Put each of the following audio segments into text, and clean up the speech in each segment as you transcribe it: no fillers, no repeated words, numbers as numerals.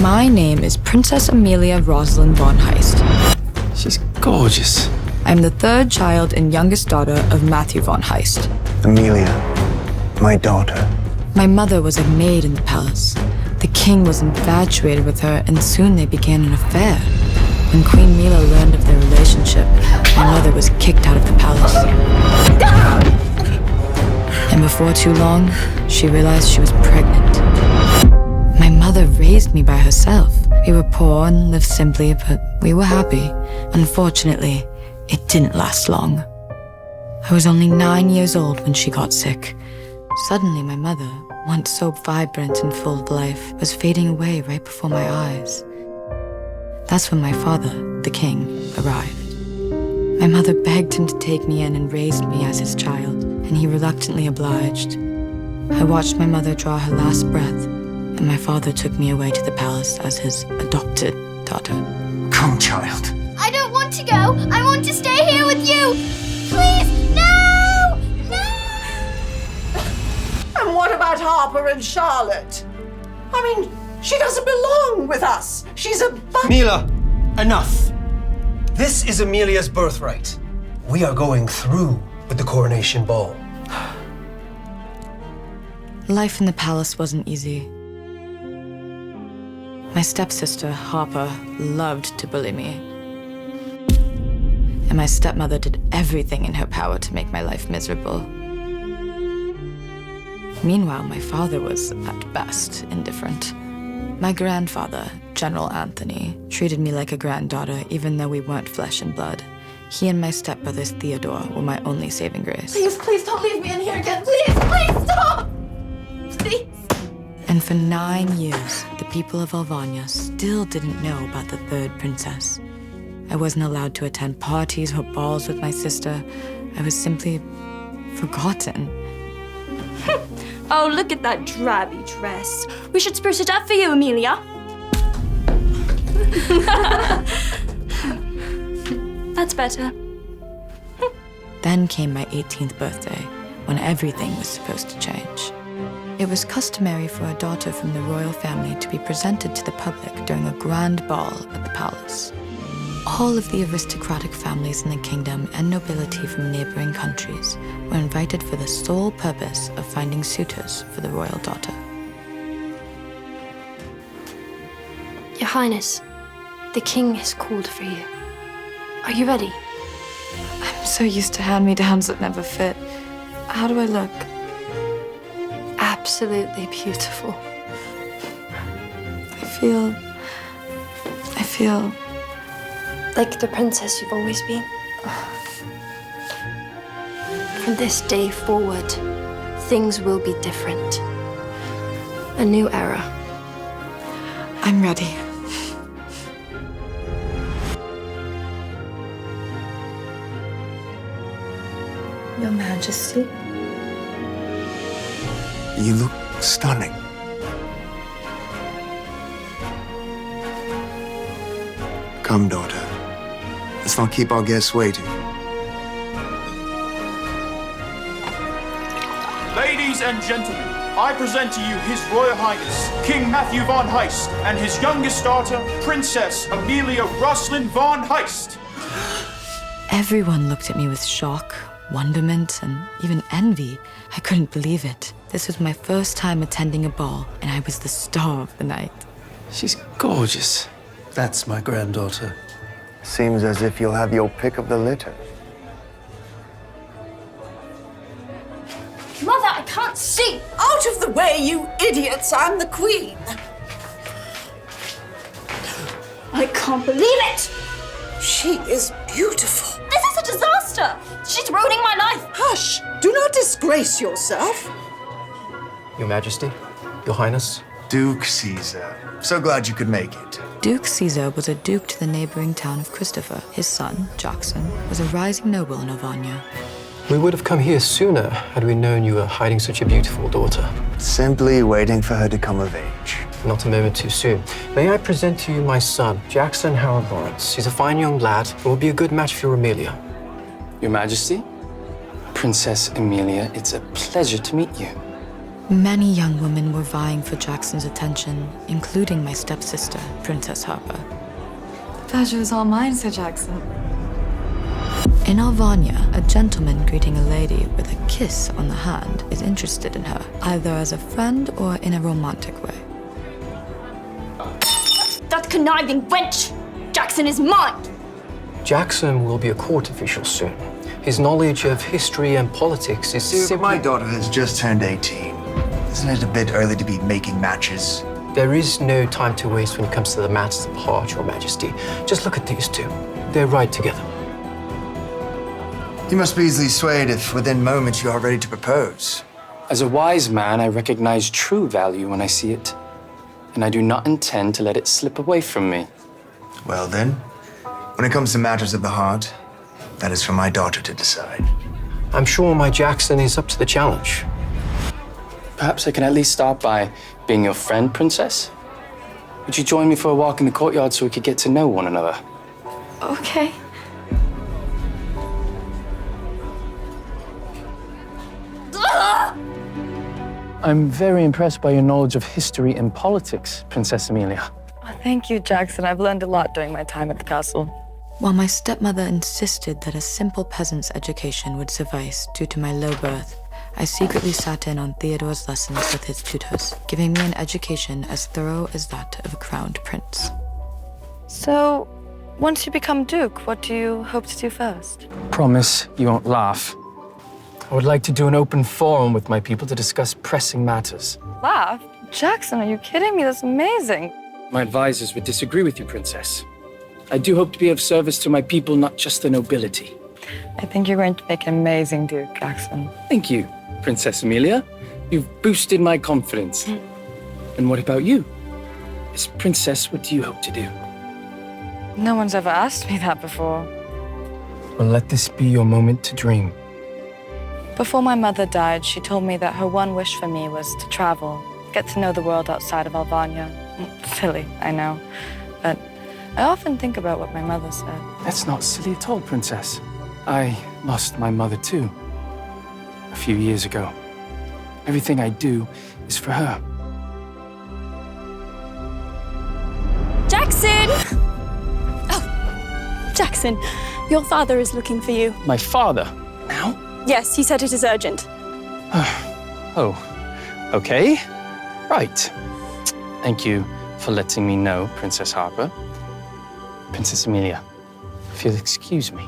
My name is Princess Amelia Rosalind von Heist. She's gorgeous. I'm the third child and youngest daughter of Matthew von Heist. Amelia, my daughter. My mother was a maid in the palace. The king was infatuated with her, and soon they began an affair. When Queen Mila learned of their relationship, my mother was kicked out of the palace. And before too long, she realized she was pregnant. My mother raised me by herself. We were poor and lived simply, but we were happy. Unfortunately, it didn't last long. I was only 9 years old when she got sick. Suddenly, my mother, once so vibrant and full of life, was fading away right before my eyes. That's when my father, the king, arrived. My mother begged him to take me in and raised me as his child, and he reluctantly obliged. I watched my mother draw her last breath, and my father took me away to the palace as his adopted daughter. Come, child. I don't want to go. I want to stay here with you. Please, no! No! And what about Harper and Charlotte? I mean, she doesn't belong with us. She's a Mila, enough. This is Amelia's birthright. We are going through with the coronation ball. Life in the palace wasn't easy. My stepsister, Harper, loved to bully me. And my stepmother did everything in her power to make my life miserable. Meanwhile, my father was, at best, indifferent. My grandfather, General Anthony, treated me like a granddaughter, even though we weren't flesh and blood. He and my stepbrothers, Theodore, were my only saving grace. Please don't leave me in here again. Please stop! Please. And for 9 years, the people of Alvania still didn't know about the third princess. I wasn't allowed to attend parties or balls with my sister. I was simply forgotten. Oh, look at that drabby dress. We should spruce it up for you, Amelia. That's better. Then came my 18th birthday, when everything was supposed to change. It was customary for a daughter from the royal family to be presented to the public during a grand ball at the palace. All of the aristocratic families in the kingdom and nobility from neighboring countries were invited for the sole purpose of finding suitors for the royal daughter. Your Highness, the king has called for you. Are you ready? I'm so used to hand-me-downs that never fit. How do I look? Absolutely beautiful. I feel... Like the princess you've always been. From this day forward, things will be different. A new era. I'm ready. Your Majesty. You look stunning. Come, daughter. Let's not keep our guests waiting. Ladies and gentlemen, I present to you His Royal Highness, King Matthew von Heist, and his youngest daughter, Princess Amelia Rosalind von Heist. Everyone looked at me with shock, wonderment, and even envy. I couldn't believe it. This was my first time attending a ball, and I was the star of the night. She's gorgeous. That's my granddaughter. Seems as if you'll have your pick of the litter. Mother, I can't see. Out of the way, you idiots! I'm the queen. I can't believe it. She is beautiful. This is a disaster. She's ruining my life. Hush! Do not disgrace yourself. Your Majesty, Your Highness. Duke Caesar. So glad you could make it. Duke Caesar was a duke to the neighboring town of Christopher. His son, Jackson, was a rising noble in Alvania. We would have come here sooner had we known you were hiding such a beautiful daughter. Simply waiting for her to come of age. Not a moment too soon. May I present to you my son, Jackson Howard Lawrence. He's a fine young lad and will be a good match for your Amelia. Your Majesty, Princess Amelia, it's a pleasure to meet you. Many young women were vying for Jackson's attention, including my stepsister, Princess Harper. The pleasure is all mine, Sir Jackson. In Alvania, a gentleman greeting a lady with a kiss on the hand is interested in her, either as a friend or in a romantic way. That conniving wench! Jackson is mine! Jackson will be a court official soon. His knowledge of history and politics is Duke, simply... my daughter has just turned 18. Isn't it a bit early to be making matches? There is no time to waste when it comes to the matters of heart, Your Majesty. Just look at these two. They're right together. You must be easily swayed if within moments you are ready to propose. As a wise man, I recognize true value when I see it, and I do not intend to let it slip away from me. Well then, when it comes to matters of the heart, that is for my daughter to decide. I'm sure my Jackson is up to the challenge. Perhaps I can at least start by being your friend, Princess? Would you join me for a walk in the courtyard so we could get to know one another? Okay. I'm very impressed by your knowledge of history and politics, Princess Amelia. Oh, thank you, Jackson. I've learned a lot during my time at the castle. While my stepmother insisted that a simple peasant's education would suffice due to my low birth, I secretly sat in on Theodore's lessons with his tutors, giving me an education as thorough as that of a crowned prince. So, once you become Duke, what do you hope to do first? Promise you won't laugh. I would like to do an open forum with my people to discuss pressing matters. Laugh? Jackson, are you kidding me? That's amazing. My advisors would disagree with you, Princess. I do hope to be of service to my people, not just the nobility. I think you're going to make an amazing Duke, Jackson. Thank you, Princess Amelia. You've boosted my confidence. And what about you? As Princess, what do you hope to do? No one's ever asked me that before. Well, let this be your moment to dream. Before my mother died, she told me that her one wish for me was to travel, get to know the world outside of Alvania. Silly, I know. But I often think about what my mother said. That's not silly at all, Princess. I lost my mother, too, a few years ago. Everything I do is for her. Jackson! Oh, Jackson, your father is looking for you. My father? Now? Yes, he said it is urgent. Oh, okay. Right. Thank you for letting me know, Princess Harper. Princess Amelia, if you'll excuse me.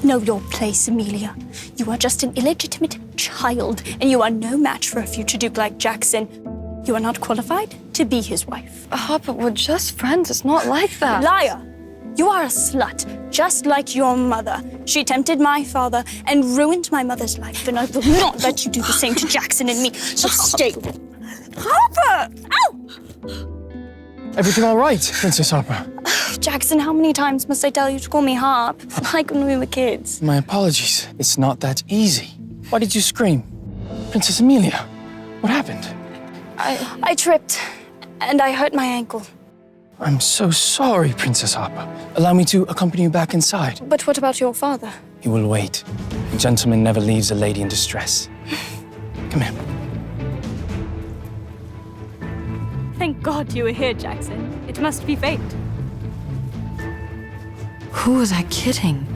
Know your place, Amelia. You are just an illegitimate child, and you are no match for a future Duke like Jackson. You are not qualified to be his wife. But we're just friends. It's not like that. Liar! You are a slut, just like your mother. She tempted my father and ruined my mother's life, and I will not let you do the same to Jackson and me. So stay. Harper! Ow! Everything all right, Princess Harper? Jackson, how many times must I tell you to call me Harp? Like when we were kids. My apologies. It's not that easy. Why did you scream? Princess Amelia, what happened? I tripped, and I hurt my ankle. I'm so sorry, Princess Harper. Allow me to accompany you back inside. But what about your father? He will wait. A gentleman never leaves a lady in distress. Come here. Thank God you were here, Jackson. It must be fate. Who was I kidding?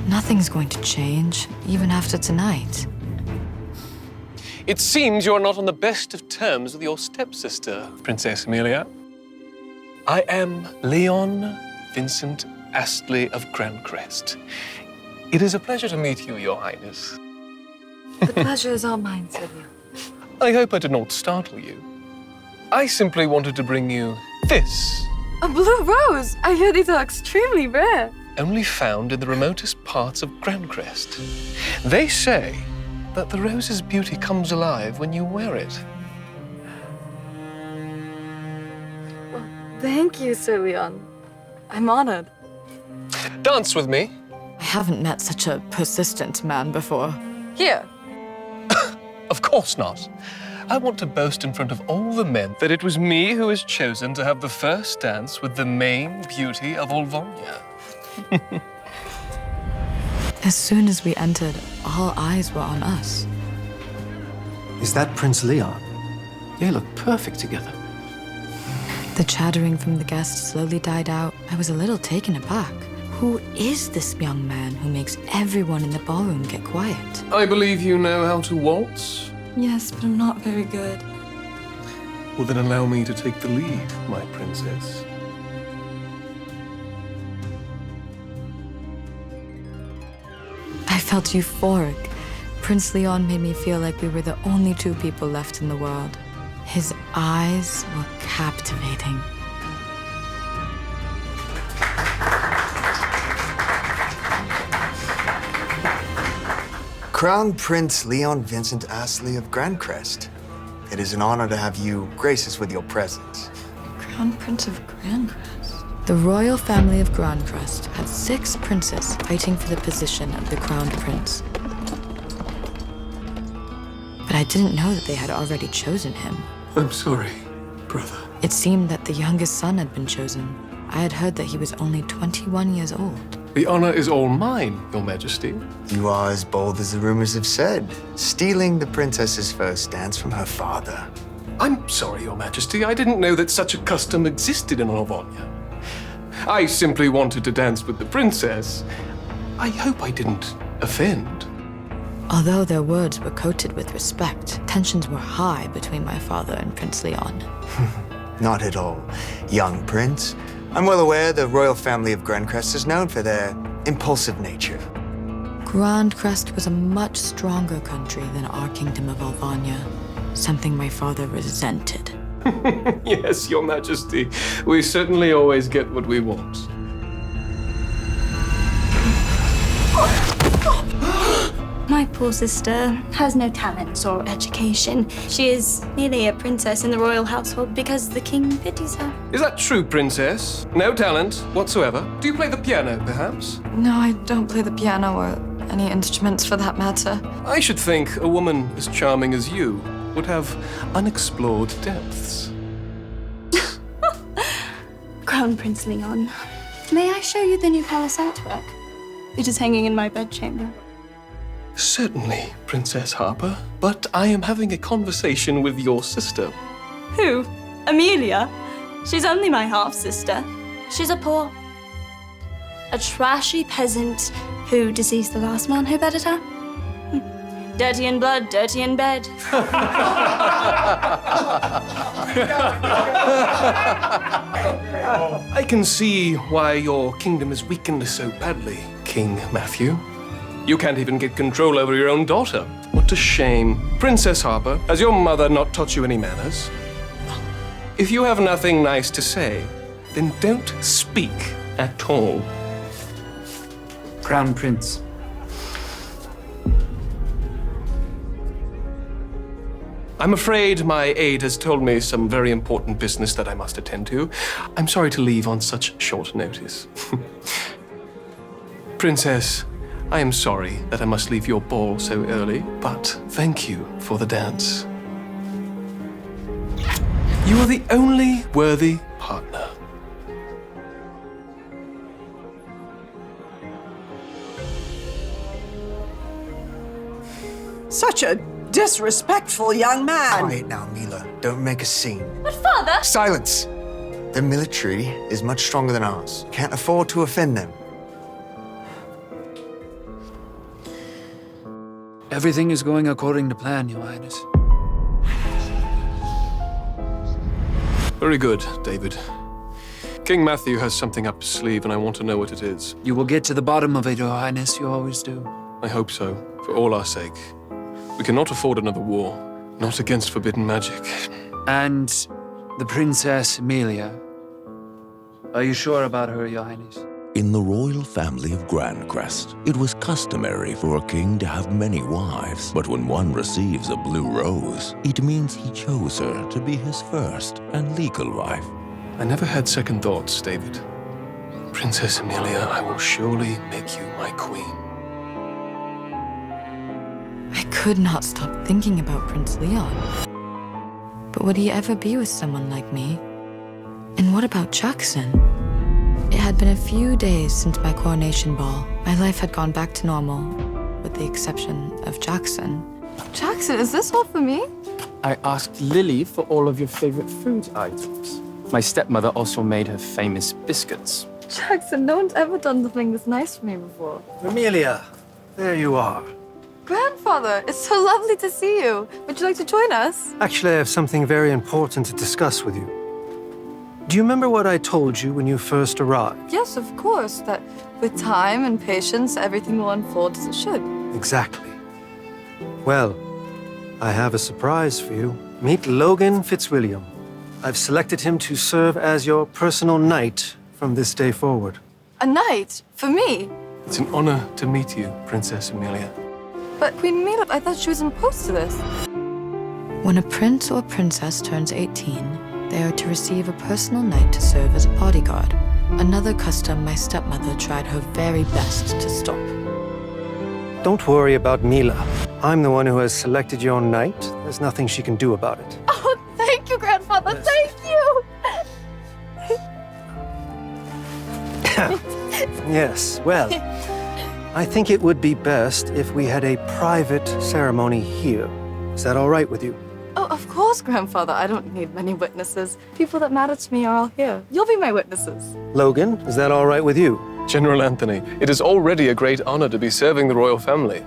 Nothing's going to change, even after tonight. It seems you're not on the best of terms with your stepsister, Princess Amelia. I am Leon Vincent Astley of Grandcrest. It is a pleasure to meet you, Your Highness. The pleasure is all mine, Sylvia. I hope I did not startle you. I simply wanted to bring you this. A blue rose! I hear these are extremely rare. Only found in the remotest parts of Grandcrest. They say that the rose's beauty comes alive when you wear it. Thank you, Sir Leon. I'm honored. Dance with me. I haven't met such a persistent man before. Here. Of course not. I want to boast in front of all the men that it was me who was chosen to have the first dance with the main beauty of Alvania. As soon as we entered, all eyes were on us. Is that Prince Leon? They look perfect together. The chattering from the guests slowly died out. I was a little taken aback. Who is this young man who makes everyone in the ballroom get quiet? I believe you know how to waltz. Yes, but I'm not very good. Well, then allow me to take the lead, my princess. I felt euphoric. Prince Leon made me feel like we were the only two people left in the world. His eyes were captivating. Crown Prince Leon Vincent Astley of Grandcrest. It is an honor to have you grace us with your presence. Crown Prince of Grandcrest? The royal family of Grandcrest had 6 princes fighting for the position of the crowned prince. But I didn't know that they had already chosen him. I'm sorry, brother. It seemed that the youngest son had been chosen. I had heard that he was only 21 years old. The honor is all mine, Your Majesty. You are as bold as the rumors have said, stealing the princess's first dance from her father. I'm sorry, Your Majesty. I didn't know that such a custom existed in Alvania. I simply wanted to dance with the princess. I hope I didn't offend. Although their words were coated with respect, tensions were high between my father and Prince Leon. Not at all, young prince. I'm well aware the royal family of Grandcrest is known for their impulsive nature. Grandcrest was a much stronger country than our kingdom of Alvania, something my father resented. Yes, Your Majesty. We certainly always get what we want. My poor sister has no talents or education. She is merely a princess in the royal household because the king pities her. Is that true, princess? No talent whatsoever? Do you play the piano, perhaps? No, I don't play the piano or any instruments for that matter. I should think a woman as charming as you would have unexplored depths. Crown Prince Leon, may I show you the new palace artwork? It is hanging in my bedchamber. Certainly, Princess Harper. But I am having a conversation with your sister. Who? Amelia? She's only my half-sister. She's a trashy peasant who deceased the last man who bedded her. Dirty in blood, dirty in bed. I can see why your kingdom is weakened so badly, King Matthew. You can't even get control over your own daughter. What a shame. Princess Harper, has your mother not taught you any manners? If you have nothing nice to say, then don't speak at all. Crown Prince. I'm afraid my aide has told me some very important business that I must attend to. I'm sorry to leave on such short notice. Princess, I am sorry that I must leave your ball so early, but thank you for the dance. You are the only worthy partner. Such a disrespectful young man. Quiet now, Mila. Don't make a scene. But father! Silence! Their military is much stronger than ours. Can't afford to offend them. Everything is going according to plan, Your Highness. Very good, David. King Matthew has something up his sleeve, and I want to know what it is. You will get to the bottom of it, Your Highness. You always do. I hope so, for all our sake. We cannot afford another war, not against forbidden magic. And the Princess Amelia. Are you sure about her, Your Highness? In the royal family of Grandcrest, it was customary for a king to have many wives. But when one receives a blue rose, it means he chose her to be his first and legal wife. I never had second thoughts, David. Princess Amelia, I will surely make you my queen. I could not stop thinking about Prince Leon. But would he ever be with someone like me? And what about Jackson? It had been a few days since my coronation ball. My life had gone back to normal, with the exception of Jackson. Jackson, is this all for me? I asked Lily for all of your favorite food items. My stepmother also made her famous biscuits. Jackson, no one's ever done something this nice for me before. Amelia, there you are. Grandfather, it's so lovely to see you. Would you like to join us? Actually, I have something very important to discuss with you. Do you remember what I told you when you first arrived? Yes, of course, that with time and patience, everything will unfold as it should. Exactly. Well, I have a surprise for you. Meet Logan Fitzwilliam. I've selected him to serve as your personal knight from this day forward. A knight? For me? It's an honor to meet you, Princess Amelia. But Queen Amelia, I thought she was opposed to this. When a prince or princess turns 18, they are to receive a personal knight to serve as a bodyguard. Another custom my stepmother tried her very best to stop. Don't worry about Mila. I'm the one who has selected your knight. There's nothing she can do about it. Oh, thank you, Grandfather. Thank you. Yes, well, I think it would be best if we had a private ceremony here. Is that all right with you? Oh, of course, Grandfather. I don't need many witnesses. People that matter to me are all here. You'll be my witnesses. Logan, is that all right with you? General Anthony, it is already a great honor to be serving the royal family.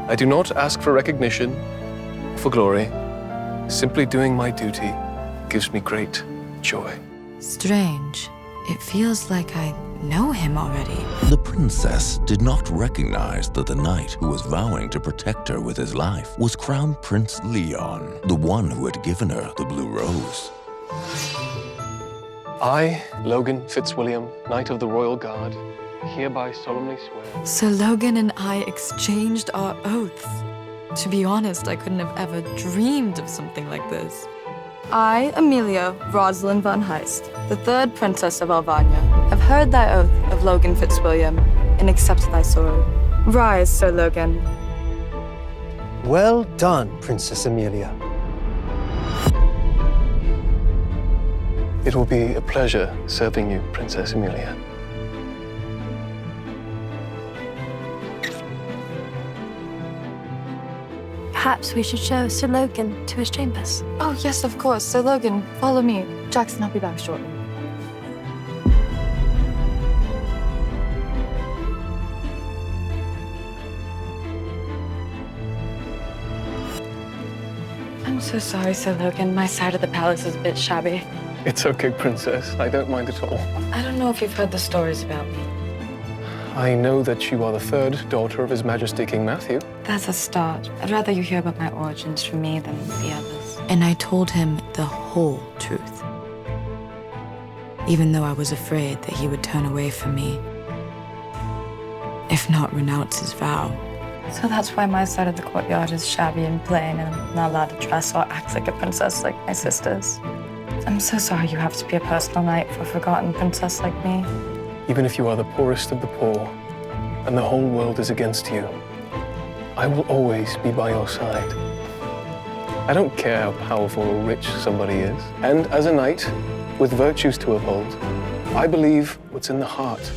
I do not ask for recognition, for glory. Simply doing my duty gives me great joy. Strange. It feels like I know him already. The princess did not recognize that the knight who was vowing to protect her with his life was Crown Prince Leon, the one who had given her the blue rose. I, Logan Fitzwilliam, Knight of the Royal Guard, hereby solemnly swear. So Logan and I exchanged our oaths. To be honest, I couldn't have ever dreamed of something like this. I, Amelia Rosalind von Heist, the third princess of Alvania, have heard thy oath of Logan Fitzwilliam and accept thy sword. Rise, Sir Logan. Well done, Princess Amelia. It will be a pleasure serving you, Princess Amelia. Perhaps we should show Sir Logan to his chambers. Oh, yes, of course. Sir Logan, follow me. Jackson, I'll be back shortly. I'm so sorry, Sir Logan. My side of the palace is a bit shabby. It's okay, Princess. I don't mind at all. I don't know if you've heard the stories about me. I know that you are the third daughter of His Majesty King Matthew. That's a start. I'd rather you hear about my origins from me than the others. And I told him the whole truth. Even though I was afraid that he would turn away from me, if not renounce his vow. So that's why my side of the courtyard is shabby and plain, and I'm not allowed to dress or act like a princess like my sisters. I'm so sorry you have to be a personal knight for a forgotten princess like me. Even if you are the poorest of the poor, and the whole world is against you, I will always be by your side. I don't care how powerful or rich somebody is. And as a knight, with virtues to uphold, I believe what's in the heart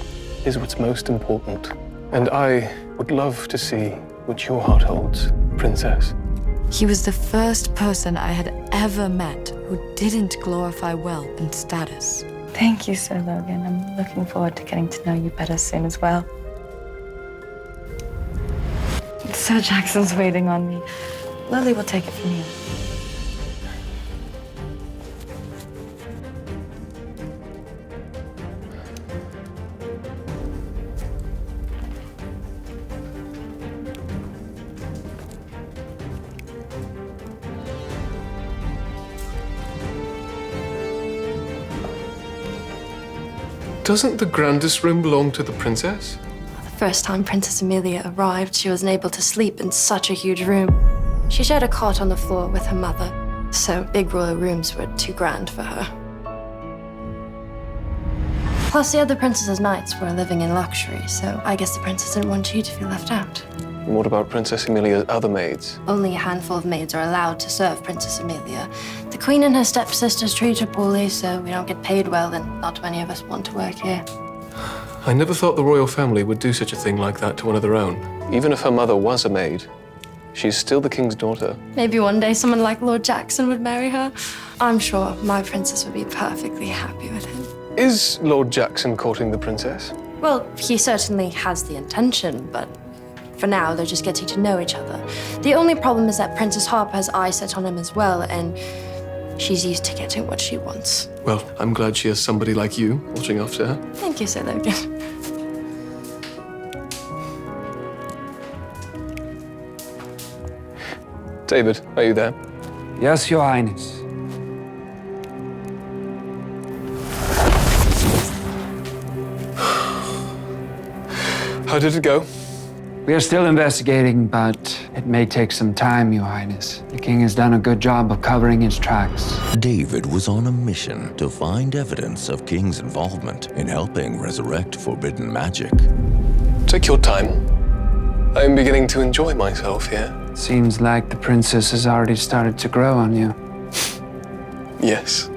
is what's most important. And I would love to see what your heart holds, Princess. He was the first person I had ever met who didn't glorify wealth and status. Thank you, Sir Logan. I'm looking forward to getting to know you better soon as well. Sir Jackson's waiting on me. Lily will take it from here. Doesn't the grandest room belong to the princess? The first time Princess Amelia arrived, she wasn't able to sleep in such a huge room. She shared a cot on the floor with her mother, so big royal rooms were too grand for her. Plus, the other princesses' knights were living in luxury, so I guess the princess didn't want you to feel left out. And what about Princess Amelia's other maids? Only a handful of maids are allowed to serve Princess Amelia. The queen and her stepsisters treat her poorly, so we don't get paid well, and not many of us want to work here. I never thought the royal family would do such a thing like that to one of their own. Even if her mother was a maid, she's still the king's daughter. Maybe one day someone like Lord Jackson would marry her. I'm sure my princess would be perfectly happy with him. Is Lord Jackson courting the princess? Well, he certainly has the intention, but for now, they're just getting to know each other. The only problem is that Princess Harper has eyes set on him as well, and she's used to getting what she wants. Well, I'm glad she has somebody like you watching after her. Thank you, Sir Logan. David, are you there? Yes, Your Highness. How did it go? We are still investigating, but it may take some time, Your Highness. The king has done a good job of covering his tracks. David was on a mission to find evidence of King's involvement in helping resurrect forbidden magic. Take your time. I am beginning to enjoy myself here. Seems like the princess has already started to grow on you. Yes.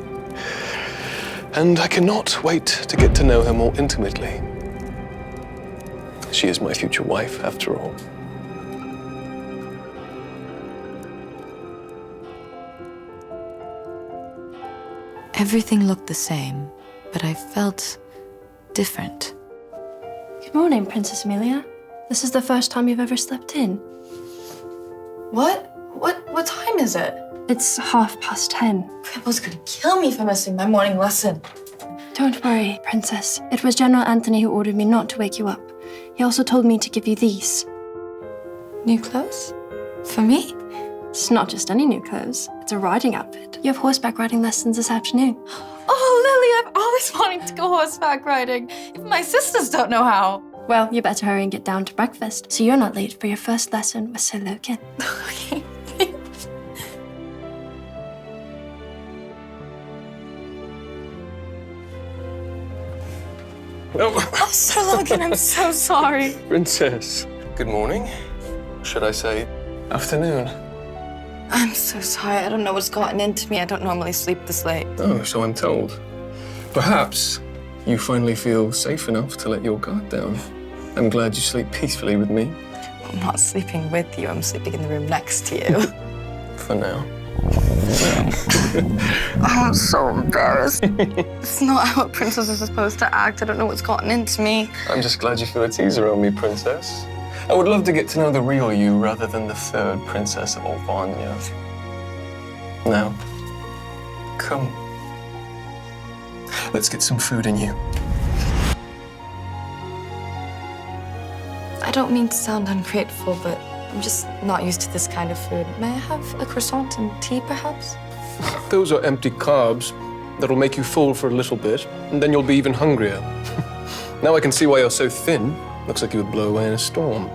And I cannot wait to get to know her more intimately. She is my future wife, after all. Everything looked the same, but I felt different. Good morning, Princess Amelia. This is the first time you've ever slept in. What? What time is it? It's 10:30. Grandpa's gonna kill me for missing my morning lesson. Don't worry, Princess. It was General Anthony who ordered me not to wake you up. He also told me to give you these. New clothes? For me? It's not just any new clothes. It's a riding outfit. You have horseback riding lessons this afternoon. Oh, Lily, I've always wanted to go horseback riding. Even my sisters don't know how. Well, you better hurry and get down to breakfast so you're not late for your first lesson with Sir Logan. Okay. Oh, Sir Logan, I'm so sorry. Princess, good morning. Should I say afternoon? I'm so sorry. I don't know what's gotten into me. I don't normally sleep this late. Oh, so I'm told. Perhaps you finally feel safe enough to let your guard down. I'm glad you sleep peacefully with me. I'm not sleeping with you. I'm sleeping in the room next to you. For now. I'm so embarrassed. It's not how a princess is supposed to act. I don't know what's gotten into me. I'm just glad you feel at ease around me, Princess. I would love to get to know the real you rather than the third princess of Alvania. Now, come. Let's get some food in you. I don't mean to sound ungrateful, but I'm just not used to this kind of food. May I have a croissant and tea, perhaps? Those are empty carbs that'll make you full for a little bit, and then you'll be even hungrier. Now I can see why you're so thin. Looks like you would blow away in a storm.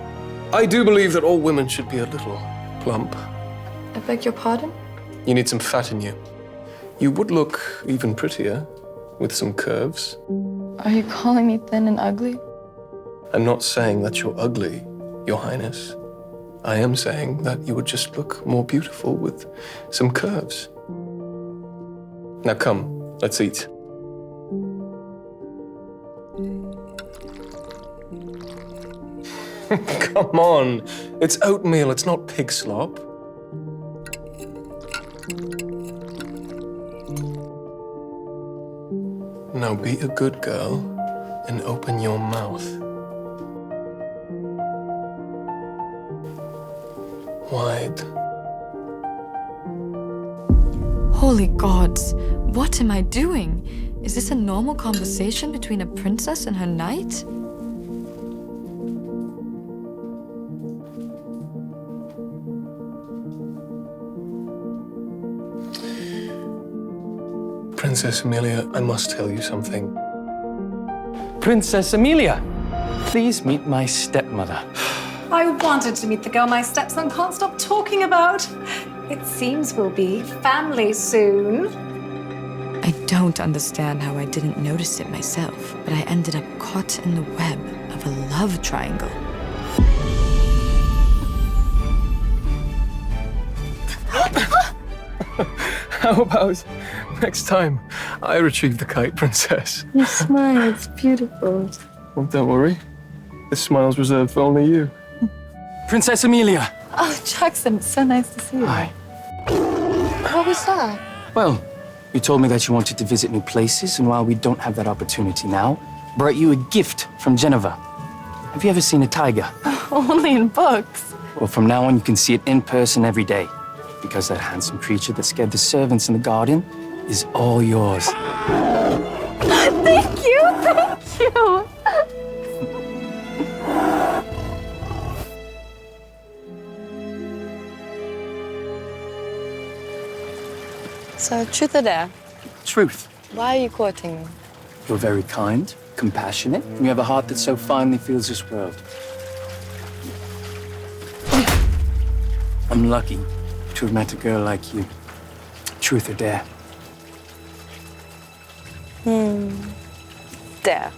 I do believe that all women should be a little plump. I beg your pardon? You need some fat in you. You would look even prettier with some curves. Are you calling me thin and ugly? I'm not saying that you're ugly, Your Highness. I am saying that you would just look more beautiful with some curves. Now come, let's eat. Come on, it's oatmeal, it's not pig slop. Now be a good girl and open your mouth. Wide. Holy gods, what am I doing? Is this a normal conversation between a princess and her knight? Princess Amelia, I must tell you something. Princess Amelia, please meet my stepmother. I wanted to meet the girl my stepson can't stop talking about. It seems we'll be family soon. I don't understand how I didn't notice it myself, but I ended up caught in the web of a love triangle. How about next time I retrieve the kite, Princess? Your smile is beautiful. Well, don't worry. This smile's reserved for only you. Princess Amelia! Oh, Jackson, it's so nice to see you. Hi. What was that? Well, you told me that you wanted to visit new places, and while we don't have that opportunity now, brought you a gift from Geneva. Have you ever seen a tiger? Only in books. Well, from now on, you can see it in person every day, because that handsome creature that scared the servants in the garden is all yours. Thank you, thank you. So, truth or dare? Truth. Why are you courting me? You're very kind, compassionate, and you have a heart that so finely fills this world. I'm lucky to have met a girl like you. Truth or dare? Dare.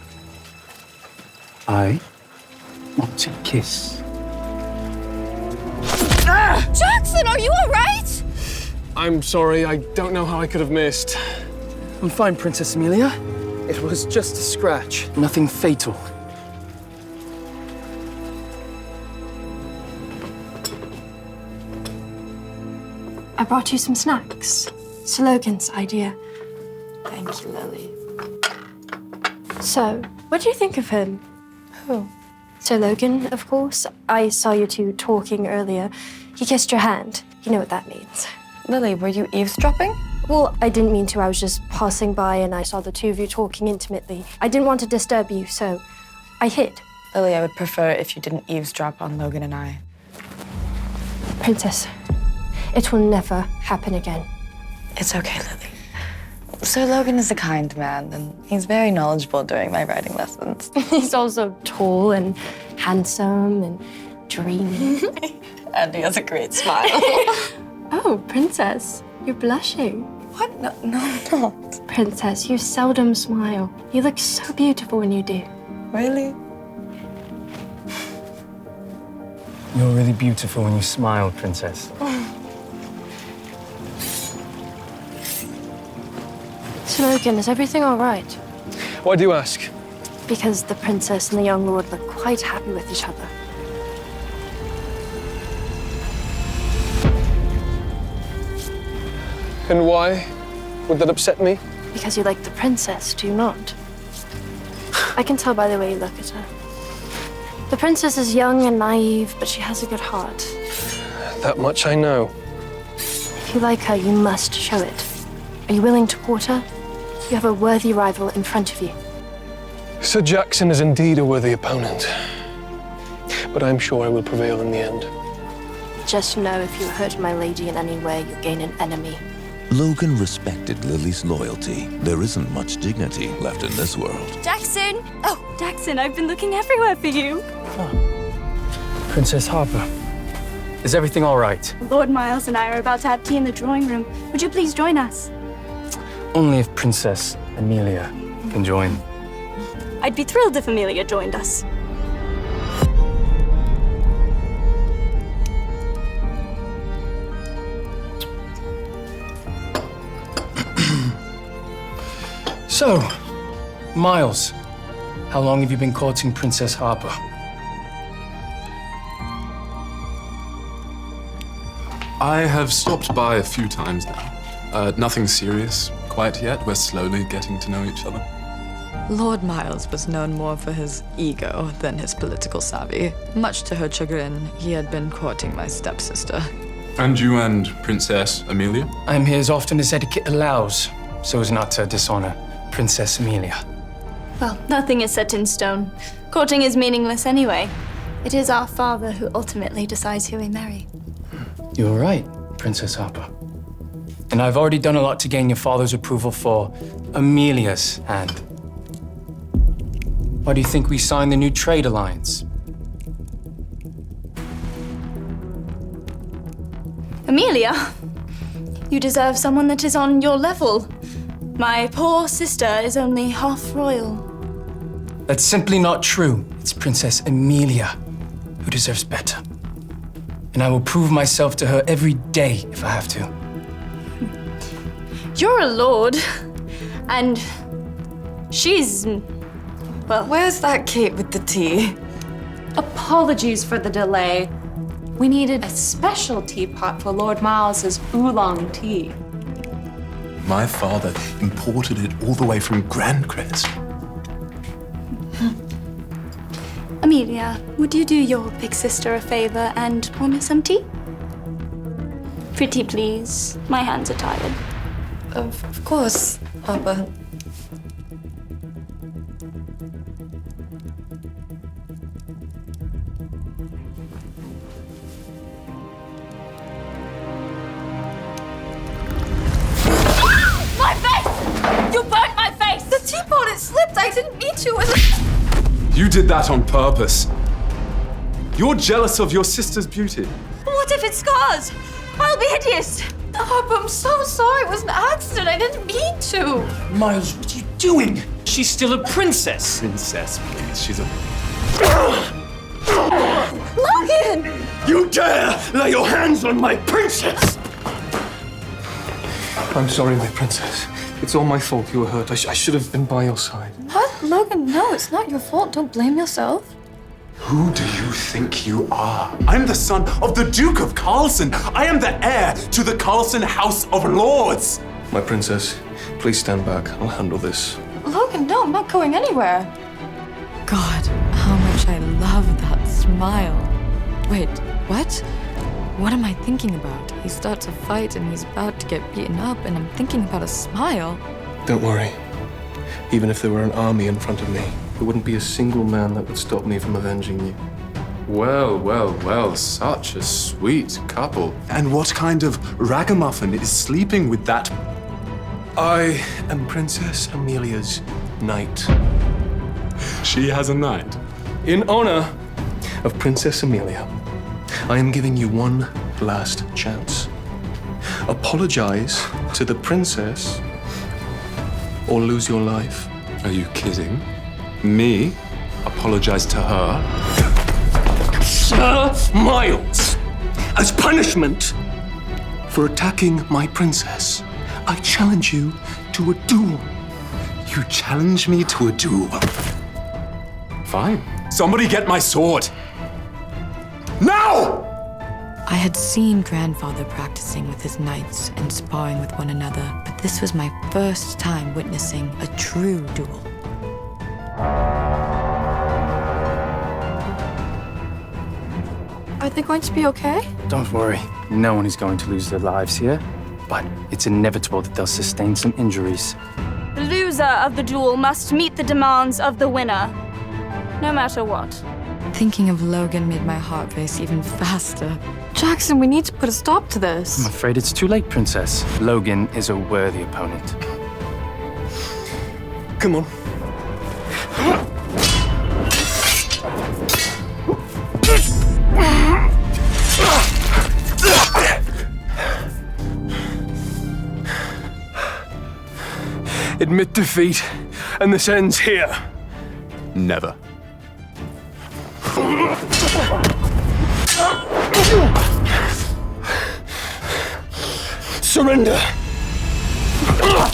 I want to kiss. Jackson, are you all right? I'm sorry, I don't know how I could have missed. I'm fine, Princess Amelia. It was just a scratch. Nothing fatal. I brought you some snacks. It's Logan's idea. Thank you, Lily. So, what do you think of him? Who? Sir Logan, of course. I saw you two talking earlier. He kissed your hand. You know what that means. Lily, were you eavesdropping? Well, I didn't mean to. I was just passing by and I saw the two of you talking intimately. I didn't want to disturb you, so I hid. Lily, I would prefer it if you didn't eavesdrop on Logan and I. Princess, it will never happen again. It's okay, Lily. Sir Logan is a kind man, and he's very knowledgeable during my writing lessons. He's also tall and handsome and dreamy. And he has a great smile. Oh, Princess, you're blushing. What? No, I'm not. Princess, you seldom smile. You look so beautiful when you do. Really? You're really beautiful when you smile, Princess. Sir Logan, is everything all right? Why do you ask? Because the princess and the young lord look quite happy with each other. And why would that upset me? Because you like the princess, do you not? I can tell by the way you look at her. The princess is young and naive, but she has a good heart. That much I know. If you like her, you must show it. Are you willing to court her? You have a worthy rival in front of you. Sir Jackson is indeed a worthy opponent. But I'm sure I will prevail in the end. Just know if you hurt my lady in any way, you gain an enemy. Logan respected Lily's loyalty. There isn't much dignity left in this world. Jackson! Oh, Jackson, I've been looking everywhere for you. Princess Harper, is everything all right? Lord Miles and I are about to have tea in the drawing room. Would you please join us? Only if Princess Amelia can join. I'd be thrilled if Amelia joined us. So, Miles, how long have you been courting Princess Harper? I have stopped by a few times now. Nothing serious quite yet. We're slowly getting to know each other. Lord Miles was known more for his ego than his political savvy. Much to her chagrin, he had been courting my stepsister. And you and Princess Amelia? I'm here as often as etiquette allows, so as not to dishonor Princess Amelia. Well, nothing is set in stone. Courting is meaningless anyway. It is our father who ultimately decides who we marry. You're right, Princess Harper. And I've already done a lot to gain your father's approval for Amelia's hand. Why do you think we signed the new trade alliance? Amelia, you deserve someone that is on your level. My poor sister is only half royal. That's simply not true. It's Princess Amelia who deserves better. And I will prove myself to her every day if I have to. You're a lord, and she's Well, where's that cake with the tea? Apologies for the delay. We needed a special teapot for Lord Miles's oolong tea. My father imported it all the way from Grandcrest. Amelia, would you do your big sister a favor and pour me some tea? Pretty please. My hands are tired. Of course, Papa. My face! You burnt my face! The teapot, it slipped. I didn't mean to. You did that on purpose. You're jealous of your sister's beauty. What if it scars? I'll be hideous. Papa, I'm so sorry. It was an accident. I didn't mean to. Miles, what are you doing? She's still a princess. Princess, please. She's a... Logan! You dare lay your hands on my princess! I'm sorry, my princess. It's all my fault you were hurt. I should have been by your side. What? Logan, no, it's not your fault. Don't blame yourself. Who do you think you are? I'm the son of the Duke of Carlson. I am the heir to the Carlson House of Lords. My princess, please stand back. I'll handle this. Logan, no, I'm not going anywhere. God, how much I love that smile. Wait, what? What am I thinking about? He starts a fight and he's about to get beaten up, and I'm thinking about a smile. Don't worry. Even if there were an army in front of me, there wouldn't be a single man that would stop me from avenging you. Well, well, well, such a sweet couple. And what kind of ragamuffin is sleeping with that? I am Princess Amelia's knight. She has a knight. In honor of Princess Amelia, I am giving you one last chance. Apologize to the princess or lose your life. Are you kidding? Me? Apologize to her? Sir Miles, as punishment for attacking my princess, I challenge you to a duel. You challenge me to a duel? Fine. Somebody get my sword. Now! I had seen grandfather practicing with his knights and sparring with one another, but this was my first time witnessing a true duel. Are they going to be okay? Don't worry. No one is going to lose their lives here. But it's inevitable that they'll sustain some injuries. The loser of the duel must meet the demands of the winner, no matter what. Thinking of Logan made my heart race even faster. Jackson, we need to put a stop to I'm this. afraid it's too late, Princess. Logan is a worthy opponent. Come on. Admit defeat, and this ends here. Never. Surrender!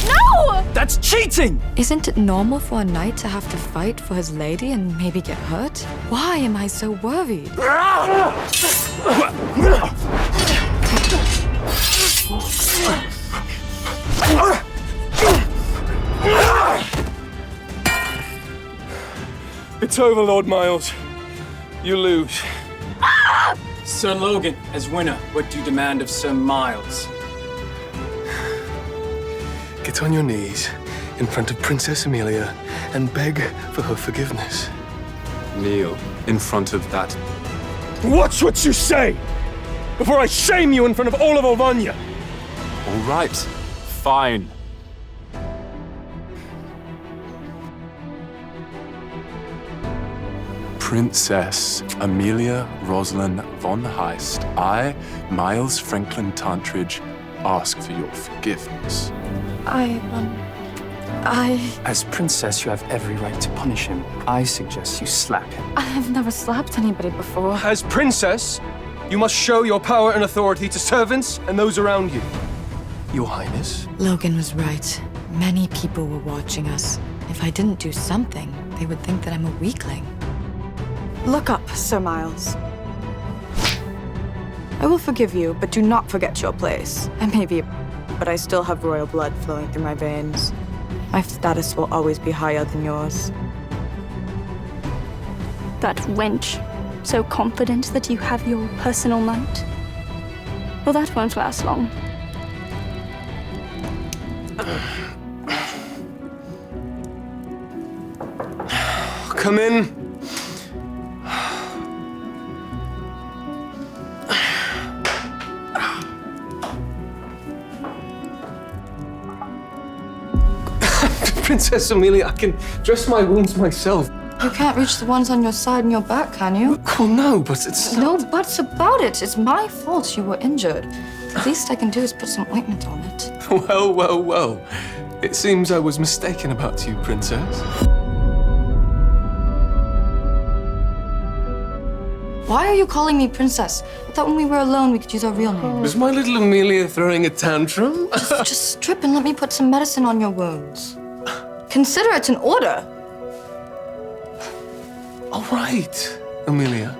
No! That's cheating! Isn't it normal for a knight to have to fight for his lady and maybe get hurt? Why am I so worried? It's over, Lord Miles. You lose. Sir Logan, as winner, what do you demand of Sir Miles? Get on your knees in front of Princess Amelia and beg for her forgiveness. Kneel in front of that. Watch what you say before I shame you in front of all of Alvania. All right, fine. Princess Amelia Rosalind von Heist, I, Miles Franklin Tantridge, ask for your forgiveness. As princess, you have every right to punish him. I suggest you slap him. I have never slapped anybody before. As princess, you must show your power and authority to servants and those around you. Your Highness. Logan was right. Many people were watching us. If I didn't do something, they would think that I'm a weakling. Look up, Sir Miles. I will forgive you, but do not forget your place. I may be, but I still have royal blood flowing through my veins. My status will always be higher than yours. That wench, so confident that you have your personal knight. Well, that won't last long. Come in. Princess Amelia, I can dress my wounds myself. You can't reach the ones on your side and your back, can you? Oh, no, but it's... No buts about it. It's my fault you were injured. The least I can do is put some ointment on it. Well, well, well. It seems I was mistaken about you, Princess. Why are you calling me princess? I thought when we were alone we could use our real names. Was my little Amelia throwing a tantrum? Just strip and let me put some medicine on your wounds. Consider it an order. All right, Amelia.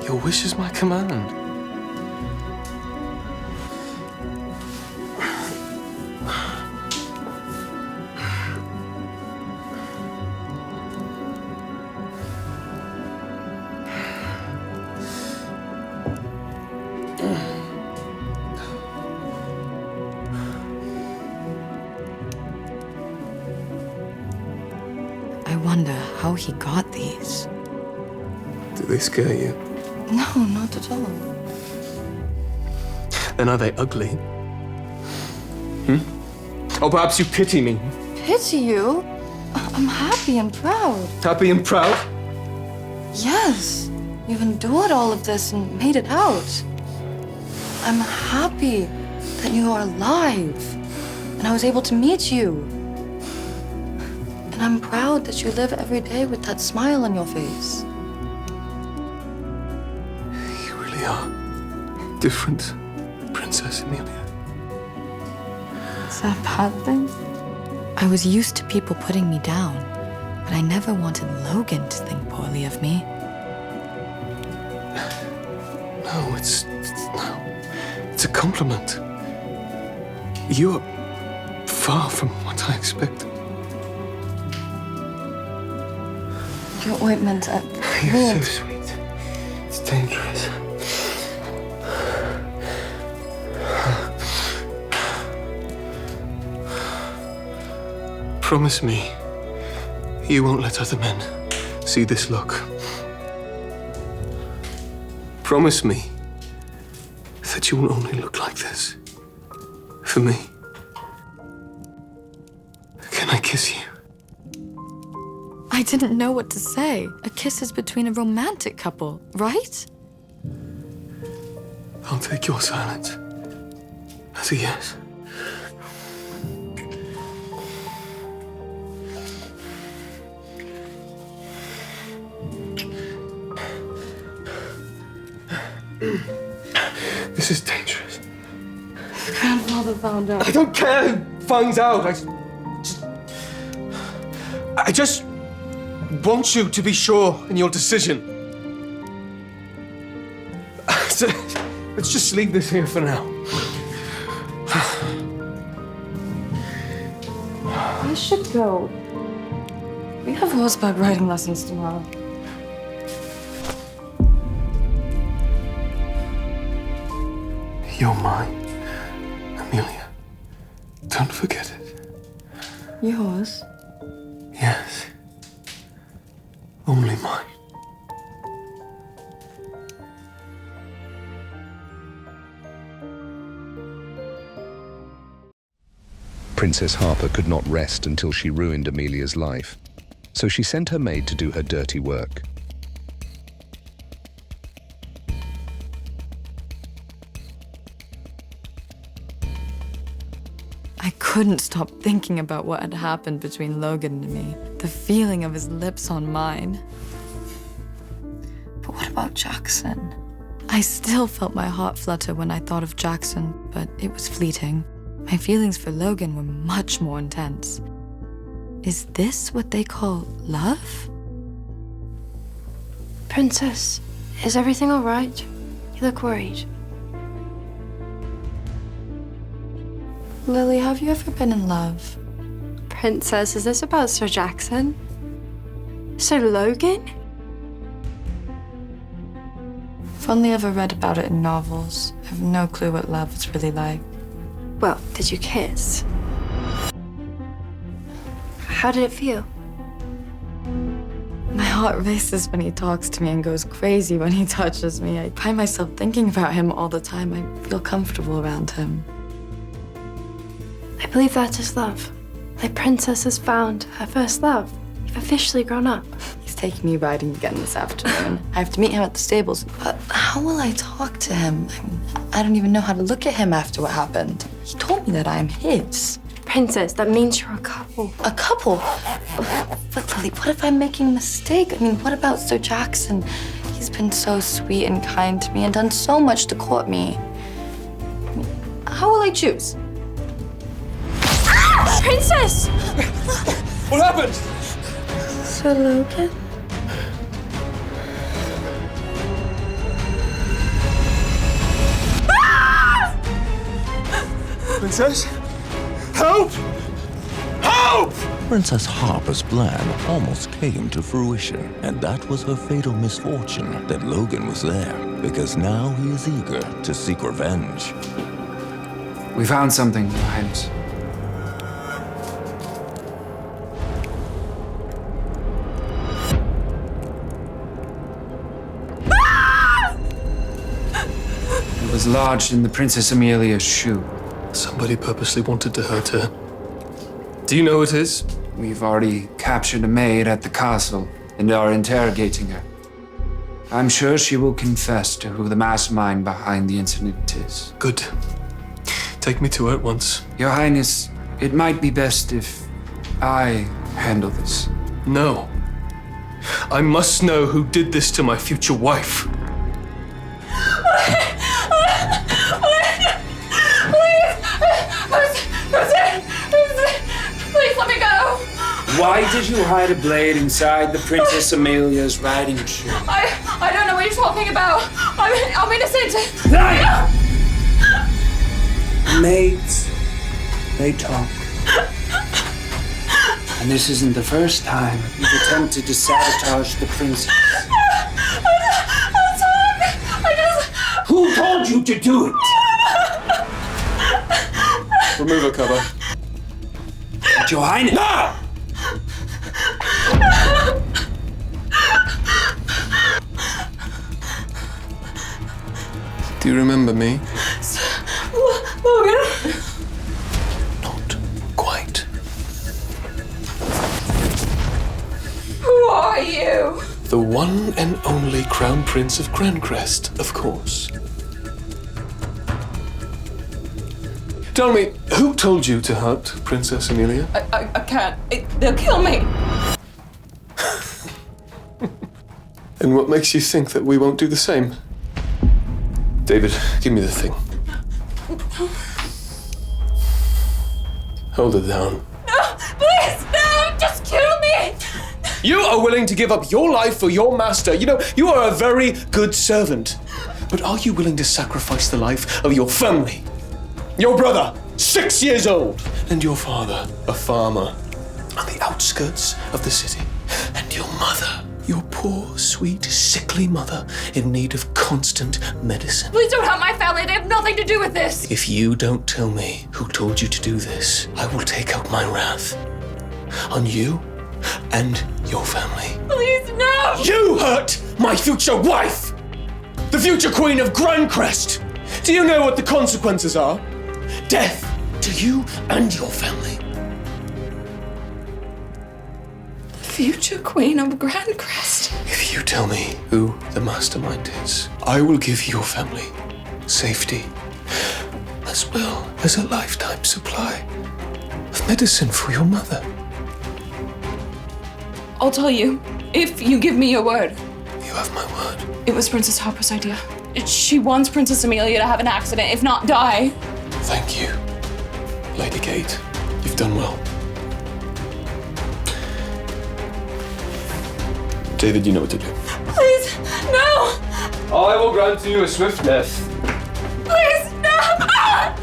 Your wish is my command. I wonder how he got these. Do they scare you? No, not at all. Then are they ugly? Or perhaps you pity me? Pity you? I'm happy and proud. Happy and proud? Yes. You've endured all of this and made it out. I'm happy that you are alive and I was able to meet you. And I'm proud that you live every day with that smile on your face. You really are different, Princess Amelia. Is that a bad thing? I was used to people putting me down, but I never wanted Logan to think poorly of me. No, it's a compliment. You're far from what I expected. Your ointment, You're so sweet. It's dangerous. Promise me you won't let other men see this look. Promise me that you will only look like this for me. Can I kiss you? I didn't know what to say. A kiss is between a romantic couple, right? I'll take your silence as a yes. This is dangerous. Grandfather found out. I don't care who finds out. I just want you to be sure in your decision. So, let's just leave this here for now. I should go. We have horseback riding lessons tomorrow. You're mine, Amelia. Don't forget it. Yours? Yes. Only mine. Princess Harper could not rest until she ruined Amelia's life, so she sent her maid to do her dirty work. I couldn't stop thinking about what had happened between Logan and me. The feeling of his lips on mine. But what about Jackson? I still felt my heart flutter when I thought of Jackson, but it was fleeting. My feelings for Logan were much more intense. Is this what they call love? Princess, is everything all right? You look worried. Lily, have you ever been in love? Princess, is this about Sir Jackson? Sir Logan? I've only ever read about it in novels. I have no clue what love is really like. Well, did you kiss? How did it feel? My heart races when he talks to me and goes crazy when he touches me. I find myself thinking about him all the time. I feel comfortable around him. I believe that is love. My princess has found her first love. You've officially grown up. He's taking me riding again this afternoon. I have to meet him at the stables. But how will I talk to him? I don't even know how to look at him after what happened. He told me that I am his. Princess, that means you're a couple. A couple? But Lily, what if I'm making a mistake? I mean, what about Sir Jackson? He's been so sweet and kind to me and done so much to court me. I mean, how will I choose? Ah! Princess! What happened? Sir Logan? Princess? Help! Help! Princess Harper's plan almost came to fruition, and that was her fatal misfortune that Logan was there, because now he is eager to seek revenge. We found something, Your Highness. It was lodged in the Princess Amelia's shoe. Somebody purposely wanted to hurt her. Do you know who it is? We've already captured a maid at the castle and are interrogating her. I'm sure she will confess to who the mastermind behind the incident is. Good. Take me to her at once. Your Highness, it might be best if I handle this. No. I must know who did this to my future wife. Please let me go. Why did you hide a blade inside the Princess Amelia's riding shoe? I don't know what you're talking about. I'm innocent. Liar! Maids, they talk. And this isn't the first time you've attempted to sabotage the princess. Who told you to do it? Remove her cover. But Your Highness! No! Do you remember me? Logan. Not quite. Who are you? The one and only Crown Prince of Grancrest, of course. Tell me, who told you to hurt Princess Amelia? I can't. They'll kill me. And what makes you think that we won't do the same? David, give me the thing. Hold it down. No, please, no, just kill me. You are willing to give up your life for your master. You know, you are a very good servant. But are you willing to sacrifice the life of your family? Your brother, 6 years old, and your father, a farmer, on the outskirts of the city. And your mother, your poor, sweet, sickly mother in need of constant medicine. Please don't hurt my family. They have nothing to do with this. If you don't tell me who told you to do this, I will take out my wrath on you and your family. Please, no! You hurt my future wife! The future queen of Grancrest! Do you know what the consequences are? Death to you and your family. Future Queen of Grancrest. If you tell me who the mastermind is, I will give your family safety, as well as a lifetime supply of medicine for your mother. I'll tell you, if you give me your word. You have my word. It was Princess Harper's idea. She wants Princess Amelia to have an accident, if not die. Thank you, Lady Kate. You've done well. David, you know what to do. Please, no! I will grant you a swift death. Please, no! Ah!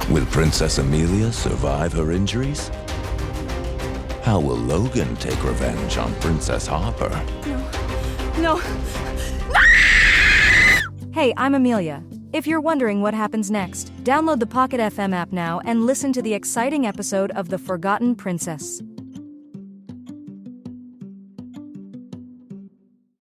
Will Princess Amelia survive her injuries? How will Logan take revenge on Princess Harper? No. Hey, I'm Amelia. If you're wondering what happens next, download the Pocket FM app now and listen to the exciting episode of The Forgotten Princess.